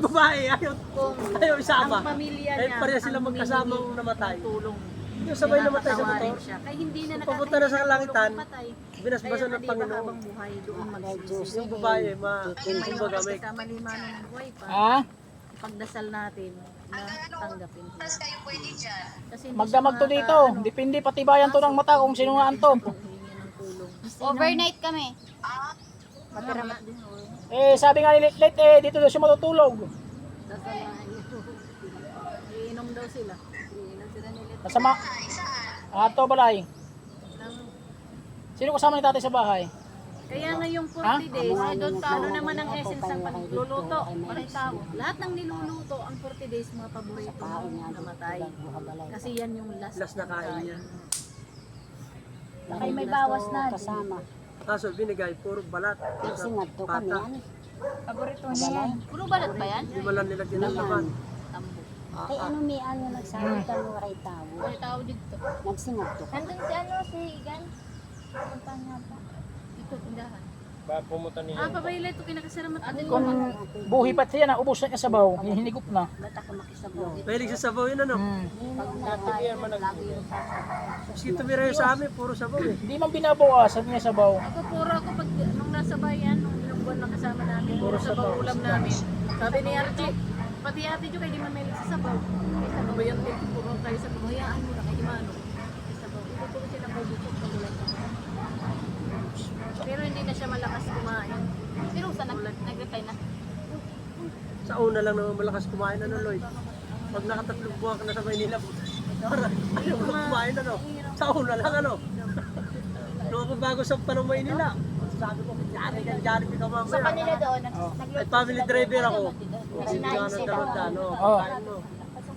babae, ayaw isama. Ang pamilya Eh, niya, pareha sila ang magkasamang humihingi namatay. ng tulong. Yung sabay namatay sa Nakakatawarin motor. siya. Kaya hindi na Papunta na sa kalangitan, patay. binasbasan ng Kaya Panginoon. habang buhay doon magsisisi. Yung babae, Ngayon kumbaga kasi may kamalima ng buhay pa. Ha? Pagdasal natin na tanggapin siya. Kasi hindi Magdamag siya to dito. makaka- Depende patibayan to ng mata kung sino nga to. humingi ng tulong. Overnight kami. Matiramat din. Eh, sabi nga ni Litlit, dito daw siya matutulog. Sasamahan niyo. Iinom daw sila. Iinom sila nila. Kasama. Ato balay. Sino kasama ni tatay sa bahay? Kaya ngayong 40 days, doon paano naman ang essence ng pagluluto? Palitaw. Lahat ng niluluto, ang 40 days, mga paborito ng namatay. Kasi yan yung last last na kain niya. Kaya may bawas na. Kasama. Kaso binigay, puro balat. Kasi nga to kami Pata. yan. Paborito niya yan. Puro balat ba yan? Hindi mo lang nilagyan ng laman. tambo. Kay ano may ano nagsabi ka ng waray tao. May tao dito. Nagsingat to ka. Nandun si ano, si Igan. Punta nga pa. Ito, tindahan. Pumunta niya. Pabayla ito, kinakasaramat. Kung buhi pa siya na, ubos na niya sabaw. Hinigop na. Ba't ako makisabaw? Mahilig sa sabaw yun ano. Maski tumira yun sa amin, puro sabaw eh. Hindi man binabawasan niya sabaw. Ako puro ako pag nung nasa bayan, nung ilang buwan na kasama namin, puro sabaw ulam namin. Sabi ni Archie, pati ate Jo kay di man may sa sabaw. May sabaw ba yung tip, puro tayo sa pamahayaan mo na kay di mano. May sabaw. Ito puro siya nabubusok pag ulan. Pero hindi na siya malakas kumain. Pero sa nag-reply na. Sa una lang naman malakas kumain ano Lloyd. Pag nakatatlong buwan ka na sa Maynila, ayaw mo na kumain ano. Sa una lang ano. Nung ako bago sa panong Maynila, sabi ko, Johnny ka mamaya. Sa kanila doon, Ay, family driver ako. Kasi Hindi ka nang darot ano. Oh. Kain mo.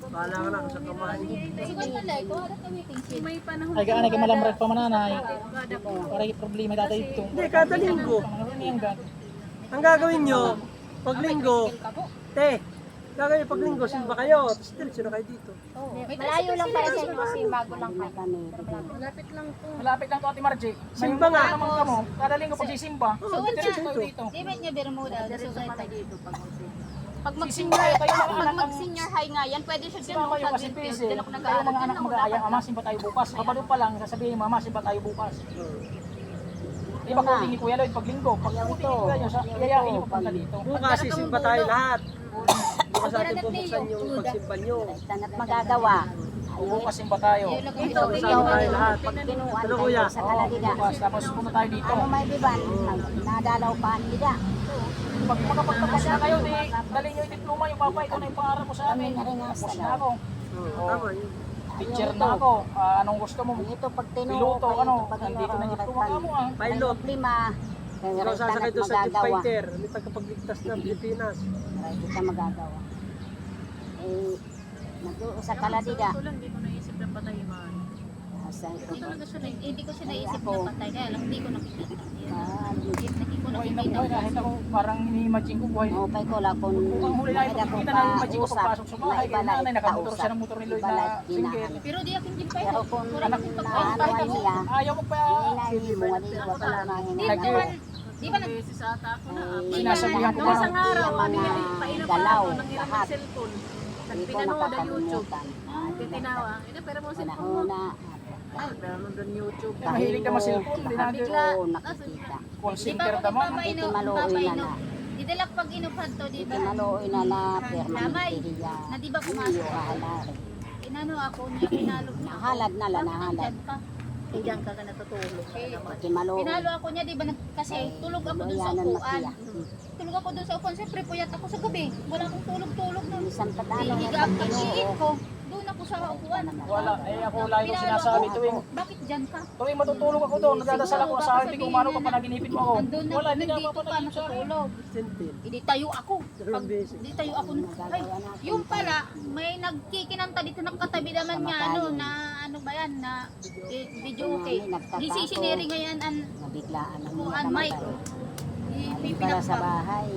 Bahala ka lang sa kumain. Siguro na like, ko, ano meeting siya? May panahon Ay gaanay kay malamrek pa mananay. kada po. Para yung problema dati ito. Hindi, kada linggo. Ano Ang gagawin nyo, pag linggo, gagawin pag linggo, simba kayo. Tapos diretso na kayo dito. Malayo lang para sa inyo kasi bago lang kayo. Kami. Malapit lang po. Malapit lang to Ate Margie. Simba nga. Naman ka mo. Kada linggo pagsisimba. Oo, Suot diretso niya. dito. Dito. Di ba niya Bermuda? Diretso kami dito pag usin. Pag Sisimba kayo mga pag anak. mag-senior high nga yan, pwede siya Sino kayo kasi busy? Diyan ako Kayo nag-aaral. mga anak mag-aayang, ama simba tayo bukas. Kabalo pa lang, sasabihin mama simba tayo bukas. Di ba kung ni Kuya Lloyd pag linggo? Pag puti kayo, yayain niyo papunta dito. Bukas, sisimba tayo lahat. Bukas natin bubuksan yung pagsimba nyo. Tanat magagawa. Bukas simba tayo. Ito, kasama tayo lahat. Pag kinuan Ano, kuya? tayo sa Kalaliga. Bukas, tapos pumunta tayo dito. Ano may biban? Nadalaw pa ang liga. Pag makapagtapos na kayo, dali nyo yung diploma, yung papa, ito na yung pangarap ko sa Kami amin. na rin nga Tapos sa na ako. Oo, tama yun. Teacher na ako. Anong gusto mo? Ito pag tinuo Piloto, ano? Nandito na yung diploma mo ah. Pilot. Lima. Kaya Ikaw sasakay tanat doon sa jet magagawa. fighter. Hindi tagapagligtas ng Pilipinas. Ay, kita magagawa. Eh, sa Kalaliga. Ito lang, hindi ko naisip na patay yung mga ano. Sa ito. Hindi ko siya naisip na patay. Kaya lang, hindi ko nakikita. Hindi ko Buhay na nakikita. buhay, kahit ako parang ini-imagine ko buhay. Okay ko lang kung Ang huli na makita ko kita pa na imagine ko usap. pagpasok sa bahay. Kaya nanay, nakamotor siya ng motor ni Lloyd na Ibalat, single. ginahan. Pero di akin din pa Pero yun. kung Wala anak akong na pagkain. ano Kahit ay ako. niya, Ayaw mo pa. inahin mo, wali mo pa lang ang Di hinahanap. naman. Di ba nag... Beses ata ako na. Sinasabihan ko Nung ba? isang araw, kami Mga nga painom pa galaw, ako ng hirap ng lahat. cellphone. Hindi ko Nagpinanood ang YouTube. makakalimutan. Titinawa. Ina, pero mo cellphone mo. Panahon na. Ay, pero nandun YouTube. Eh, mahilig ka ma-cellphone, Lahat Bigla. ko nakikita. Call Di ba center ako naman. magpapainom? Maluoy na na. Di dalak pag inupad to, di ba? Maluoy na na, Lamay. permanente Na di ba pumasok Iyo ako? kahalari. Inano ako niya, pinalo niya ako. Nahalad na lang, nahalad. Nandyan ka. Diyan ka ka natutulog. Pati maluoy. Pinalo ako niya, di ba? Kasi tulog ako dun sa Loyanan upuan. makiya. Tulog ako dun sa upuan. Siyempre, puyat ako sa gabi. Wala akong tulog-tulog nun. Minsan pa talo Hihiga nga ang pag pag-iit kinuo. ko. Doon ako sa upuan. Wala, ako lagi ko Pinalo sinasabi ako. tuwing Bakit dyan ka? matutulog ako doon, nagdadasal ako sa akin, kung ano ka panaginipin mo ako. Nandun na, Wala, hindi na nandito ako ka panaginip sa akin. natutulog. Sintin. Hindi tayo ako. Pag Busy. hindi tayo ako. Ay, yung pala, may nagkikinanta dito nakatabi naman niya, ano, na ano ba yan, na video okay. Di si Sineri ngayon ang Nabiglaan ang kuan mga mic. kamatay. Para sa bahay,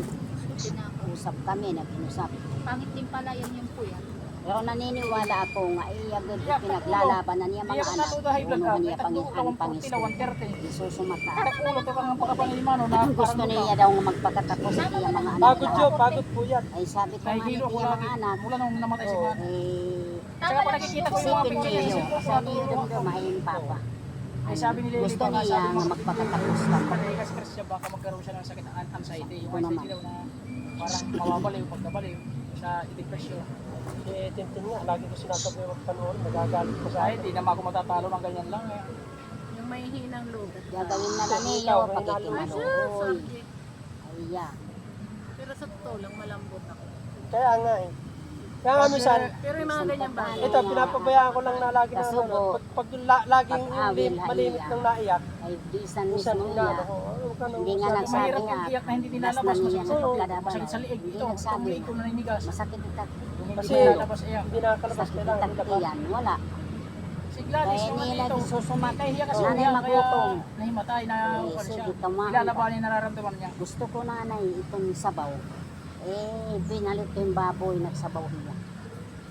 usap kami, nag-inusap. Pangit din pala yan yung puya. Pero naniniwala ako nga iyagad pinaglalaban na niya mga Iya ka na anak. to dahil Uno vlog niya ka. Nagtuto pangihan 140 na 130. isusumata. Nagkulo to kang pagkapanimano na Gusto niya daw magpakatapos sa iya mga anak. Pagod yun, pagod po yan. Ay sabi ko nga Nahihilo ko niya lagi. mga anak. Mula nung namatay si Mano. Eh, Saka pa nakikita ko yung mga isipin picture niya niyo. sa cellphone ko Sabi niyo natulungan ko. mahihin papa. Ay sabi ni Lily Gusto pa nga, niya sabi nga mo, magpakatapos ka. pati kasi siya baka magkaroon siya ng sakit na anxiety. Yung Ito naman. anxiety daw na parang mawabaliw, pagkabaliw sa depression. Eh, Tintin nga, lagi ko sinasabi yung panoorin, nagagalit ko sa Ay, di naman ako matatalo ng ganyan lang eh. Yung may hinang loob. Gagawin na lang niyo Ikaw, may pagkikimaluhoy. Ay, yeah. Pero sa totoo lang, malambot ako. Kaya nga eh. Kaya nga minsan, Pero yung mga ganyan bagay. ito, pinapabayaan ko lang na lagi na ano, pag laging Pag-awil, malimit haliya. ng naiyak, Ay, bisan minsan mismo na, niya. Hindi nga Yung nagsabi mahirap nga. yung iyak na hindi Last nilalabas, na niya masakit sa na loob, pagkadaban. masakit sa liig. Hindi Ito, itong nagsabi. liig ko na ninigas. Masakit itak. Yung hindi Kasi, nilalabas iyak. hindi nakakalabas, Sakit kailangan itak nilabas. yan. Wala. Si Gladys, Kaya yung nila dito, susumat. nahihiya kasi Nanay siya, kaya magutong. nahimatay na Eh, ano siya. sige, tamahan Ilalaban ka. niya nararamdaman niya. Gusto ko nanay itong sabaw. Eh, binalit ko yung baboy, nagsabaw niya.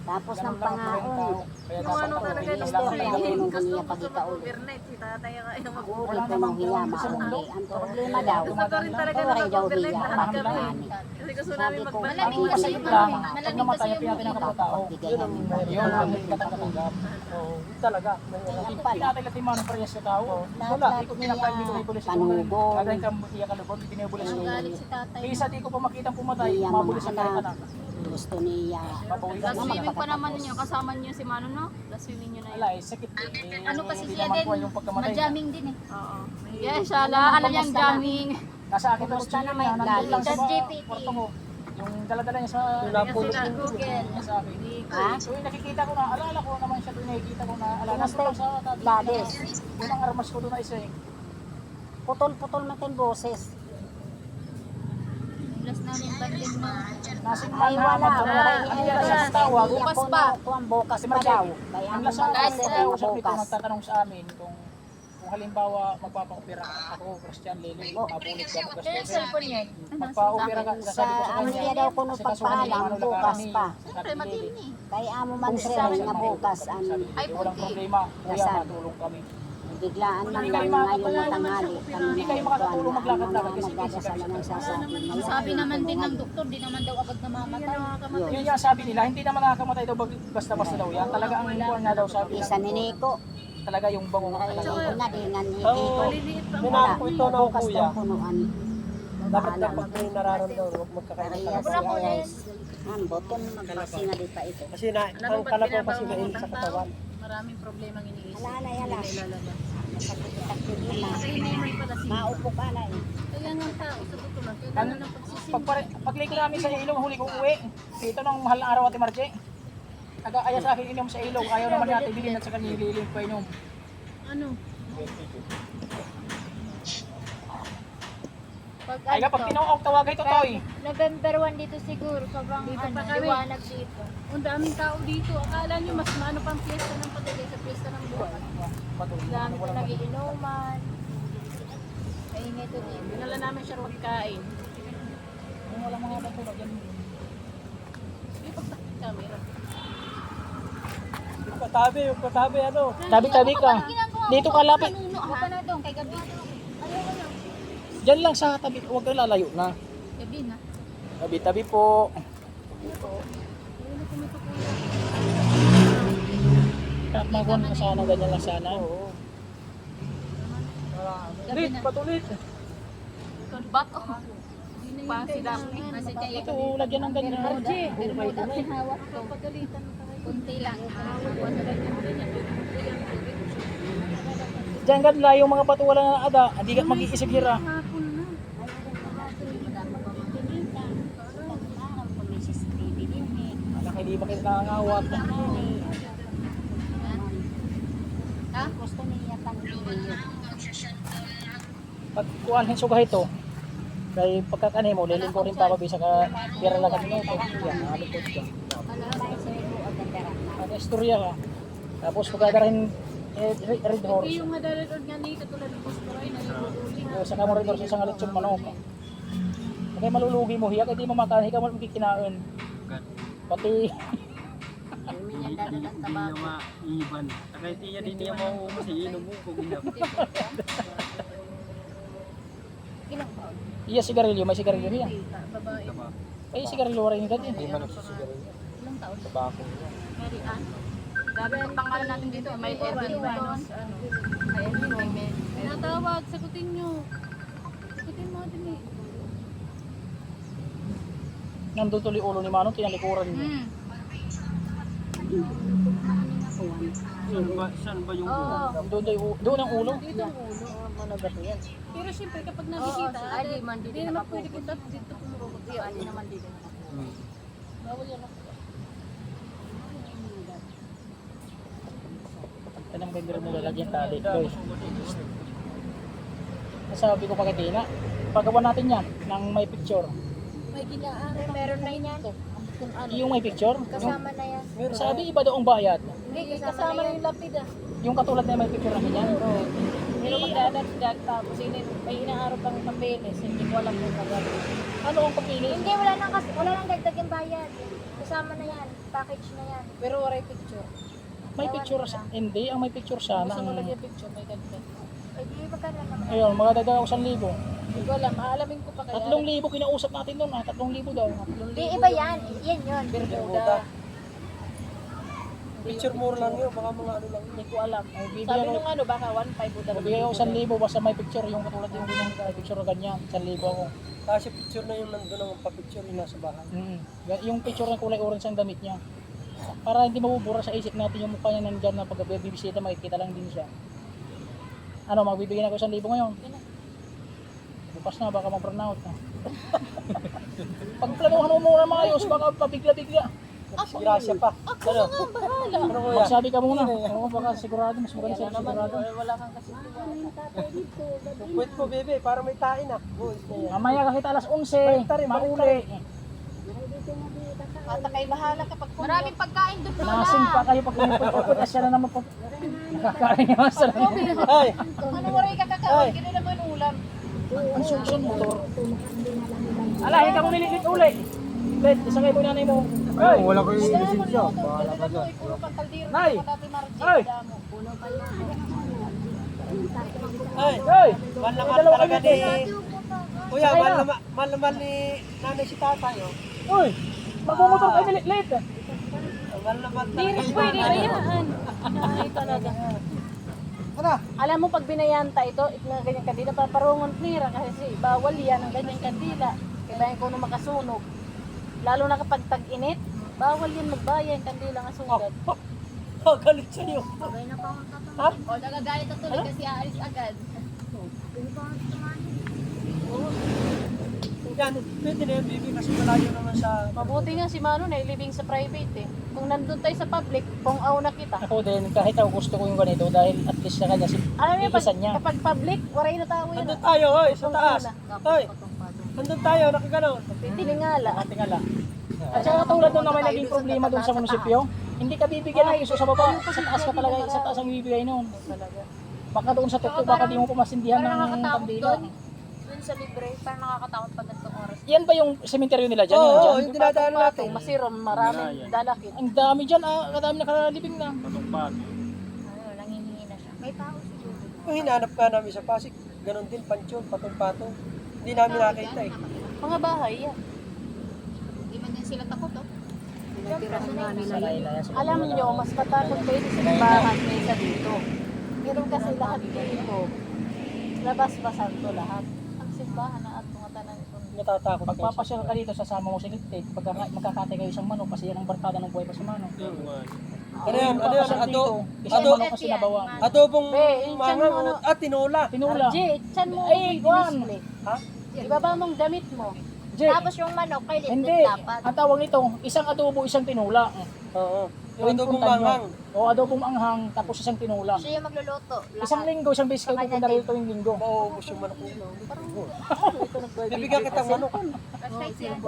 Tapos ng Ganun lang ang buhay ng tao. pangaon. Kaya Yung dapat ano ako, talaga, hindi gusto lang ko ang lang tao. yung gusto niya ko pag sa ikaw. overnight, si tatay ka yung mag Uri Wala ko namang nung hiya, sa mundo. maunay. Ang problema daw. Gusto ko rin talaga na Turay daw mag-overnight hiya, lahat kami. pagkaani. Kasi gusto Sabi namin ko, magbalik. malamig Ang kasi kasi yung lang, mga- pag namatay ang pinakamatao. Bigay ang Yun ang katanggap. Oo, yun talaga. Ang Hindi pala. natin latiman ng parehas sa tao. Lahat-lahat Hindi ko pinapay, hindi ko niya ibulis. panugong. Kada yung iyak ka lubog, hindi nibulis Ang ko. galit si tatay. Isa di ko pa makita pumatay, Iya, mabulis mga ang kahit anak. anak. Gusto niya. Papawi Last naman. swimming pa naman niyo, kasama niyo si Mano, no? Last swimming niyo na yun. Wala eh, sakit eh. Ano kasi Hindi siya naman din, buhay yung pagkamatay niya. ma-jamming din eh. Oo. Yes, siya, alam niyang jamming. Nasa akin daw Kumusta siya naman, na nandun lang sa Chat mga GPT. kwarto ko. Yung dala-dala niya sa Napulot Sila yun. Google. niya sa akin. Ha? So yung nakikita ko na, alala ko naman siya doon nakikita ko na, alala ko Kumusta? lang sa tabi. Gladys. Yun ang armas ko doon na isa eh. Putol-putol na yung boses. Last namin banding na. Nasing Ay, wala. wala. Ano yan siya sa tawag? Bukas pa. Kuang bukas Si pa Marjay, daw. Kaya ang ang lasa mga ang sir kaya ang usap nito, bukas. nagtatanong sa amin kung halimbawa magpapa-opera ako, Christian Lily, mabulit ka mo Yung Christian. cellphone niya. Magpa-opera ka, Sa sasabi ko sa ano kanya. niya daw kuno kasi kasuhan pagpaalam, niya, ano, bukas lagani, pa. sabi ni Lily. Kaya amo man Kung sir sabi nga sa mga bukas sabi ano ni Lily, walang problema, kuya, Dasal. matulong kami. biglaan man Hindi lang kayo ngayon makakatulong. matanghali. Hindi kayo makakatulong maglakad-lakad kasi nagdadasal na nagsasabi. Sabi naman din ng doktor, di naman daw agad namamatay. Yun yung sabi nila, hindi naman nakakamatay daw basta-basta daw yan. Talaga ang buwan nga daw sabi Isa ni ng Nico. talaga yung bango ng Ay, talaga. na dingan ni Ang Nico. minako ito na Bukas kuya. ng punuan. Dapat kapag may nararamdaman, huwag magkakaroon Kaya ka si Ayes. Ang boton magpasi nga di pa ito. Kasi ang kalabaw kasi mainit sa katawan. Maraming problema ang iniisip. Alala yala. Ilalabas. Sakit-sakit na. Kasi hindi may pala siya. Maupo ka na eh. Kaya nga ang tao, sa totoo lang, Ang kailangan ng pagsisimba. pagliko namin sa ilog, huli kong uwi. Dito ng mahal na araw Ate Marje. Nag-aaya sa akin inom sa ilog, ayaw naman natin bilhin at sa kanya nililim pa inom. Ano? Ay kapag tinuok tawag ito toy. November 1 dito siguro, sobrang Dito ano, pa kami. liwanag dito. Ang daming tao dito. Akala nyo mas maano pang piyesta ng patuloy sa piyesta ng buwan. Dami ko nagiinuman. Kaingay to din. Dinala namin siya pagkain. Wala mga patulog yan. Hindi pagtakit camera. Yung katabi, ano? Tabi-tabi ka. Dito ka lapit. Ako pa na doon, kay gabi. Diyan lang sa tabi, huwag kang lalayo na. Gabi na. Tabi-tabi po. Kahit magawa na sana, ganyan lang sana. Oo. Ulit, patulit. Bato. Pa si Daphne. Kasi kaya Ito, lagyan ng ganyan. pero mo dapat hawak ko. Kunti lang. Diyan ganla yung mga bato wala na ada, hindi ka mag-iisip hira. Anak, hindi ba kayo nakangawat? Ha? Gusto niya tanggilin. Pag kuhanin suga ito, kay pagkakanin mo, lilingkurin pa bisa ka pira lang kami nito. Yan, nalikod ka. Ang istorya ka. Tapos pagkakarin red horse. Yung madaladod nga ni katulad ng Pusturoy na nilululing. Sa kamar red horse, isang alitsong manok. Kaya malulugi mo, hiya, kaya di mo makain, ikaw mo kikinain. Pati, Kami niya dadal ang tabako. maiban. Kahit iya din niya mauumas, iinom mo kung ina. Ilang taon? Iya sigarilyo, may sigarilyo yan. Babae. Ay sigarilyo rin dati. Ilang taon? Mary Ann. Sabi ang pangalan natin dito, may Edwin minus ano. May Edwin, may Mary. Natawag, sagutin nyo. Sagutin mo din eh. Nandun tuloy ulo ni Manong, tinalikuran niya. Saan ba yung Doon ang ulo. Dito ang ulo. Managat yan. Pero siyempre kapag Oo, nakikita, si Ali man hindi dito naman nakapokus. pwede kita dito kumurukot. Si Ali naman dito. Bawal yan. Yan ang vendor mo lalagyan tali. Doy. Nasabi ko pa kay Tina, pagawa natin yan ng may picture. May ginaan. Meron na yan. Kung ano. Yung may picture, Kasama na yan. sabi iba daw ang bayad. Hindi, kasama na yung lapid ah. Yung katulad na may picture na ganyan. Pero magdadag tapos may inaarap ang papeles, hindi ko alam kung nagagawin. Ano ang papili? Hindi, wala nang dagdag yung bayad. Kasama na yan. Package na yan. Pero wala yung picture. May picture hindi, ang may picture sana. Gusto mo Ang, lagyan picture, may ganito. Eh, di magkano naman. ayun, mga dagdag 1,000. Hindi ko alam, aalamin ko pa kaya. 3,000 kinausap natin doon, 3,000 daw. Di, iba yan. Yan yun. Bermuda. picture more lang yun, baka mga ano lang. Hindi ko alam. Ay, Sabi bibigyan nung ano, baka 1.5 o Bigay ako 1,000 basta may picture yung katulad yung ganyan, may picture na ganyan, 1,000 ako. Kasi picture na yung nandun ang pa-picture yung nasa bahay. Yung picture na kulay orange ang damit niya. Para hindi mabubura sa isip natin yung mukha niya nandyan na pag bibisita makikita lang din siya. Ano, magbibigyan ako 1,000 ngayon. Bukas na, baka mag-burnout na. Pag planuhan mo muna maayos, baka pabigla-bigla. Grasya pa. Ano? Ano kuya? Magsabi ka muna. Oo, baka sigurado, mas maganda siya sigurado. wala kang kasi Wait po bebe, para may tain ah. Mamaya kahit alas 11, mauli. Ata kay bahala kapag Maraming pagkain doon. Nasing pa kayo pag pinipot siya na naman po. Nakakain naman sa lang. Ay! ano waray ka kakawin, ganun naman ulam. Ang susun motor. Ala, hindi ka mo nililit uli. Let, isagay mo yung nanay mo. Ay! Wala ko yung Lisensya, bahala ka dyan. Puro pang kaldero, Nay! dati Margie, Ay! damo. Ay! Ay! Mahal na mahal talaga ni... Kuya, mahal na mahal ni nanay si tatay oh. Uy! Magmumotor kayo late. Mahal na mahal Hindi talaga rin pwede bayaan. Ay, talaga. Alam mo pag binayanta ito, na ganyan kandila, paparungon nira kasi bawal yan ang ganyan kandila. Kaya bayan ko nung makasunog. Lalo na kapag tag-init, bawal yan magbayan kandila nga sugad. Oh, galit sa'yo. Sabay na pa ako Ha? O, nagagalit ang tuloy kasi aalis agad. Yan, pwede na yan baby kasi malayo naman sa... Mabuti nga si Mano na ilibing sa private eh. Kung nandun tayo sa public, kung na kita. Ako din, kahit ako gusto ko yung ganito dahil at least sa kanya, Alam niyo, ikisan niya. kapag public, waray na tao yan. Nandun tayo, hoy, sa taas. Hoy, nandun tayo, nakaganon. Tiningala. Tingala. At saka katulad nung na may naging problema doon sa munisipyo, hindi ka bibigyan ng piso sa baba. Sa taas ka talaga, sa taas ang bibigay noon. Baka doon sa tuktok, baka di mo pumasindihan ng kandila. Dun sa libre, parang nakakatakot pag ganitong oras. Yan ba yung sementeryo nila dyan? Oo, Yan dyan? yung dinadaan natin. Masirom, maraming dalakit. Ang dami dyan, kadami nakalibing na. Ano, nangihingi na siya. May tao siguro. Kung hinanap ka namin sa Pasig, ganon din, pansyon, patong-patong. Hindi namin nakita eh. Mga bahay yan. Hindi man din sila takot, oh. Sanay na yan. Alam nyo, mas matakot kayo sa simbahan kaysa dito. Pero kasi lahat dito, labas-basan to lahat. Ang simbahan na at mga tanan ito. Natatakot kayo. Pagpapasyal ka dito, sasama mo si Ligtig. Pag magkakatay kayo isang manok, kasi yan ang barkada ng buhay pa sa manok. Ano yan? Ano yan? Isang manok kasi nabawan. Adobong Be, mangang ano? at tinula. Tinula. Jay, saan mo Ay, Juan. dinisplay? Ha? Ibaba mong damit mo. Jay, Tapos yung manok, kay hindi. Litlit dapat. Ang tawag nito, isang adobo, isang tinula. Oo. Yung Yung adobong puntan nyo. mangang. O adobong anghang, tapos isang tinula. Siya yung magluluto. Isang linggo, isang beses kayo pupunta rito yung linggo. Mauubos yung manok nila. Ito nagbibigay. Bibigyan kitang manok. Kahit yan.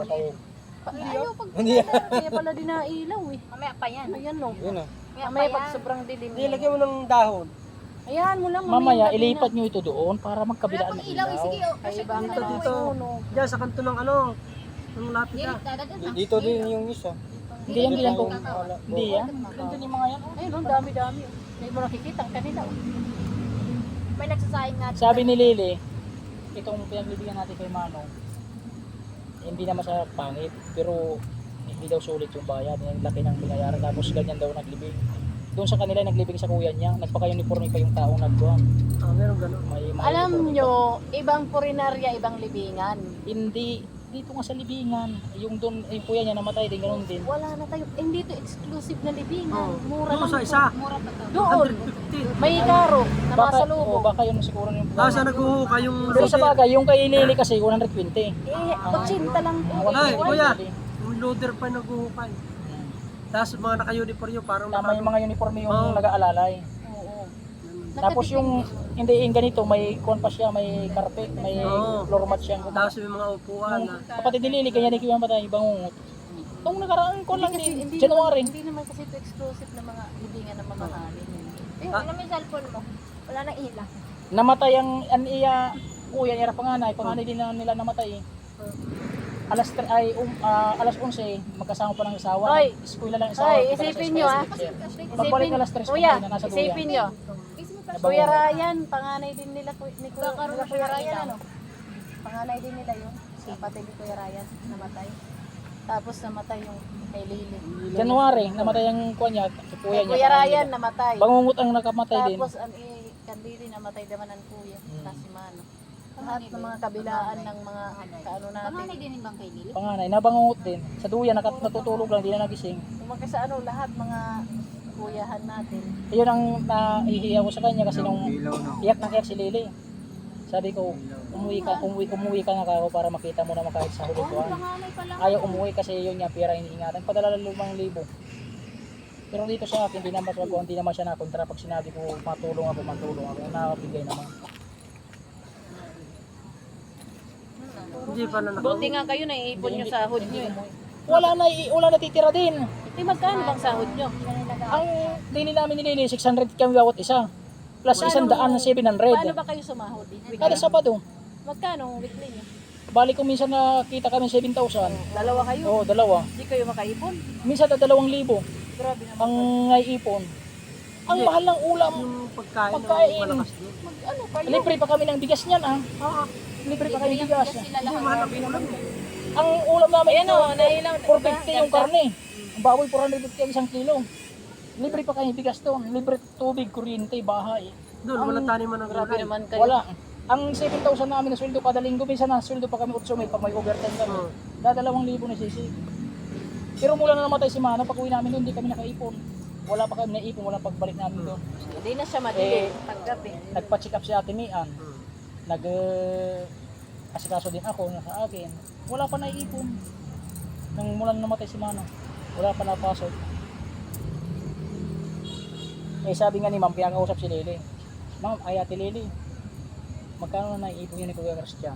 Ayaw pag Hindi. kaya pala dinailaw eh. Mamaya pa yan. Ayan no. Yun ah. Mamaya pag sobrang dilim. Hindi, lagyan mo ng dahon. Ayan mo lang. Mamaya, gabi ilipat na. nyo ito doon para magkabilaan Pag ng ilaw, ilaw. sige, oh. Ay, Kasi ibang Dito. Diyan sa kanto ng ano, ng lapid Diyan, ah. dadagdag na. Dito din yung isa. Hindi yan kung hindi yan. Ganito yung mga yan. Ayun, ang dami-dami. Hindi mo nakikita ang kanila. May nagsasayang nga. Sabi ni Lily, itong pinaglibingan natin kay Manong, hindi naman sa pangit, pero hindi daw sulit yung bayad. Yung laki ng binayaran, tapos ganyan daw naglibing. Doon sa kanila naglibing sa kuya niya, nagpaka-uniforme pa yung taong nagbuhan. Meron gano'n. May mga Alam uniforme nyo, ibang purinarya, ibang libingan. pa. Hindi, dito nga sa libingan. Yung doon, yung kuya niya namatay din, ganoon din. Wala na tayo. Hindi to exclusive na libingan. Oo. Mura Doon lang sa to. isa. Mura pa to. Doon, 150. may karo na Baka, masalubong. baka yun siguro yung Tapos naghuhuka yung pero sa bagay, yung kay Lily kasi 120. Eh, 80 lang to. Ay, Ay, kuya, Lily. yung loader pa naghuhukay. Tapos mga naka-uniform yun, parang Tama yung mga uniforme yung Oo. nag-aalalay. Oo. Tapos yung hindi yung ganito, may kuwan pa siya, may carpet, may Oo. floor mat siya. Tapos yung mga upuan Yung na. kapatid ni Lily, kanya di ko yung patay, bangungot. Itong nakaraan ko lang Kasi din, hindi January. Naman, hindi naman kasi ito exclusive na mga libingan na mamahalin. Eh, Ah. ano may cellphone mo? Wala nang ilang. Namatay ang iya, kuya, era panganay din na nila namatay. Alas 11, magkasama pa ng asawa. Hoy! Eskwela lang asawa. Hoy, isipin nyo ah. Pagbalik alas 3 Kuya, na nasa duyan. isipin nyo. Kuya Ryan, panganay din nila, ni Kuya Ryan ano? Panganay din nila yun. Kapatid ni Kuya Ryan, namatay. Tapos namatay yung kay Lily. January, namatay ang kuya niya, kuya niya. Kuya Ryan namatay. Bangungot ang nakamatay din. Tapos kan Lily namatay naman ang kuya. Tapos si Mano. Lahat ng mga kabilaan ng mga kaano natin. Panganay din bang kay Lily? Panganay, nabangungot din. Sa duyan, natutulog lang, di na nagising. Kumaka sa ano, lahat mga kuyahan natin. Yun ang nahihiya ko sa kanya kasi nung iyak na iyak si Lily. Sabi ko, umuwi ka na ako para makita mo naman kahit sa huli ko. Panganay pa lang. Ayaw umuwi kasi yun niya, pera iniingatan. Padala 5,000. Pero dito sa akin, hindi naman siya nakontra pag sinabi ko matulong ako. Nakakabigay naman. Hindi pa na Buti nga kayo naiipon nyo sahod nyo eh. Wala natitira din. Eh, magkano bang sahod nyo? Ang daily namin nilili, 600 kami bawat isa. Plus 100 na 700. Paano ba kayo sumahod? Kada Sabado. Magkano ang weekly nyo? Bali kung minsan nakita kami 7,000. Dalawa kayo? Oo, dalawa. Hindi kayo makaipon? Minsan 2,000 Grabe naman. ang naiipon. Ang mahal ng ulam. yung pagkain, Pagkain. malakas doon. Ano kayo? Libre pa kami ng bigas niyan ah. Libre pa kami ng bigas. Hindi mahal ang ulam. Ang ulam namin Ayan o, nailaw. 450 yung karne. Ang baboy 450 ang isang kilo. Libre pa kami bigas doon. Libre tubig, kuryente, bahay. Doon, walang taniman ng Grabe gulay. naman kayo. Wala. Ang 7,000 namin na sweldo kada linggo, minsan na sweldo pa kami 8,000 pag may overtime kami. Oo. Dadalawang libo na sisi. Pero mula na namatay si Mana, pag uwi namin doon, hindi kami nakaipon. Wala pa kami naipon, wala pagbalik namin doon. Hindi na siya madilim. Eh, Paggabi. Nagpa-check up si Ate Mian. Nag asikaso din ako sa akin. Wala pa naiipon. Nung mula na namatay si Mana, wala pa napasok. Eh sabi nga ni Ma'am, pinakausap si Lily. Ma'am, ay Ate Lily, magkano na naiipon yun ni Kuya Christian?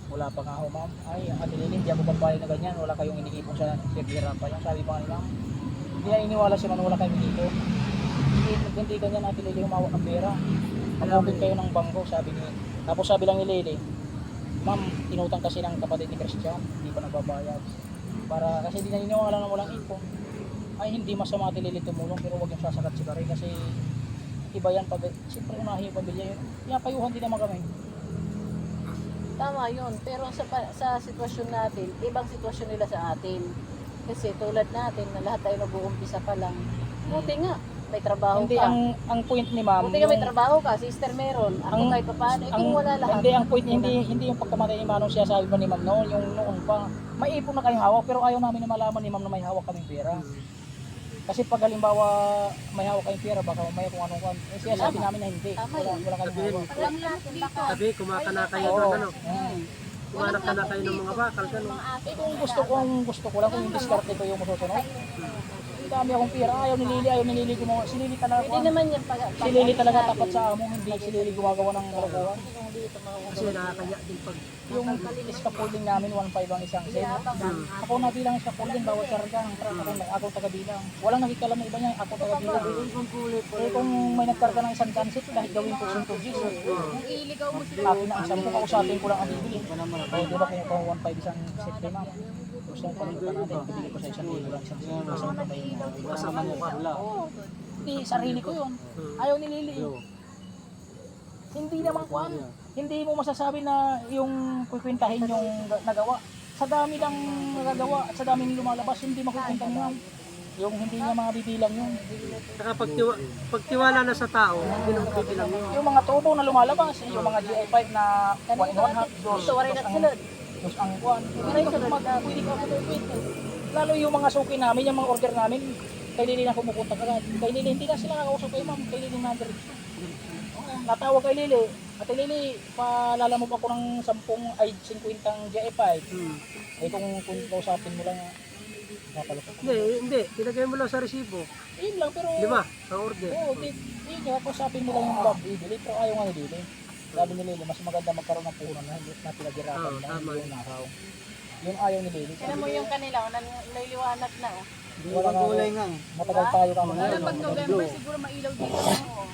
Wala pa nga ako, Ma'am. Ay, Ate Lily, hindi ako papayag na ganyan. Wala kayong iniipon sa pinaghirapan niya. Sabi pa nga ni Ma'am, hindi na iniwala si Man, wala kayong iniipon. Hindi ganyan, Ate Lily, humawak ng pera. Mag-open kayo ng bangko, sabi niya. Tapos sabi lang ni Lily, Ma'am, inutang kasi ng kapatid ni Christian, hindi pa nagbabayad. Para, kasi hindi na iniwala na walang ipon. Ay, hindi masama Ate Lily tumulong, pero huwag yung sasagat si Barry kasi iba yan pag, siyempre unahin yung pamilya yun. Pinapayuhan din naman kami. Tama yun. Pero sa sitwasyon natin, ibang sitwasyon nila sa atin. Kasi tulad natin na lahat tayo nag-uumpisa pa lang. Buti nga, may trabaho Hindi, ka. ang point ni Ma'am, Buti nga may trabaho ka, sister meron. Ako ang- kahit pa paano, kung wala lahat. Hindi, ang point hindi yung pagkamatay ni Manong siya sabi pa ni Ma'am noon, yung noon pa, may ipon na kayong hawak, pero ayaw namin na malaman ni Ma'am na may hawak kaming pera. Kasi pag halimbawa may hawak kayong pera, baka may kung anong kan. Eh siya sabi namin na hindi. Wala kayong hawak. Alam natin baka. Sabi, kumakana kayo Oo. ng ano. Mm. Kumanak ka na kayo ng mga bakal, gano'n. Eh kung gusto ko lang, kung yung diskarte ko yung masusunod. Ang dami akong pera, ayaw ni Lily gumawa. Si Lily talaga, Pwede naman yan pag si Lily talaga tapat sa amo, hindi si Lily gumagawa ng kalokohan. Kasi nakakanya din pag Yung scaffolding namin, 1.5 ang isang set. Ako nabilang scaffolding, bawat karga, ang truck ako taga-bilang. Walang nakikalam na iba niya, ako taga-bilang. Eh kung may nagkarga ng isang transit, dahil gawin ko percentages. Kung iligaw mo sila. Akin ang isang kausapin ko lang ang bibili. O di ba kung ito 1.5 isang set kay ma'am. Gusto yung panig pa natin, bibili ko sa isang libo lang. isang kamay mo. Kasama mo ka. Oo. Hindi, sarili ko yun. Ayaw ni Lily. Hindi naman kuhan. Hindi mo masasabi na yung kukwintahin yung nagawa. Sa dami ng nagagawa at sa daming lumalabas, hindi makukwinta ni ma'am. Yung hindi niya mabibilang yun. Saka pagtiwala na sa tao, hindi na mabibilang yun. Yung mga tubo na lumalabas, yung mga GI5 na 1 in 1 half, dos ang kuhan. Pwede ka mag-quit. Lalo yung mga suki namin, yung mga order namin, kay Lily na pumupunta agad. Kay Lily, hindi na sila nakausap kay ma'am, kay Lily na direct. Natawag kay Lily. Ate Lily, paalala mo pa ko ng 50 GI5. Eh kung kausapin mo lang, napalapit. Hindi. Tinagay mo lang sa resibo. Yun lang, pero... Di ba? Ang order. Oo, yun nga, kausapin mo lang yung love i-delete, pero ayaw nga i-delete. Sabi ni Lily, mas maganda magkaroon ng puhunan na pinagirapan Oo, na tama. hindi yung araw. Yun ayaw ni Lily. Kaya mo yung kanila, naliliwanag na. Oh. Wala kulay nga. Matagal tayo kami. Lalo pag November, siguro mailaw dito. Oh.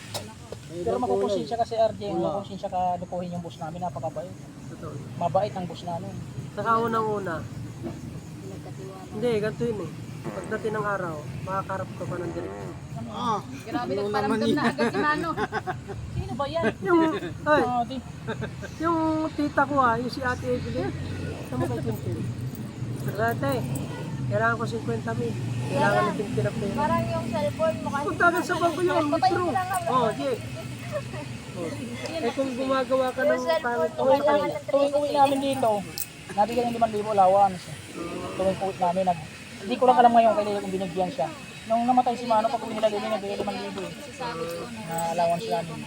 Pero makukonsensya kasi RJ, makukonsensya ka lukuhin yung bus namin, napakabait. Totoo. Mabait ang bus namin. Saka unang-una, hindi, ganito yun eh. Pagdating ng araw, makakarap ka pa ng direkto. Grabe, nagparamdam na agad si Mano. Sino ba yan? Ay, Di. yung tita ko yung si Ate Evelyn, tama kay Quintin. Ate, kailangan ko 50 mil. Kailangan ng Quintin na pera. Parang yung cellphone mo kasi. Punta ka sa bangko yun, withdraw. Jay. Eh kung gumagawa ka ng pangit Tuwing uwi namin dito, nabigyan ng 5,000 allowance. Tuwing uwi namin, hindi ko lang alam ngayon kailan kung binigyan siya. Nung namatay si Mano, pag uwi nila din, nagbigay 5,000 na allowance namin.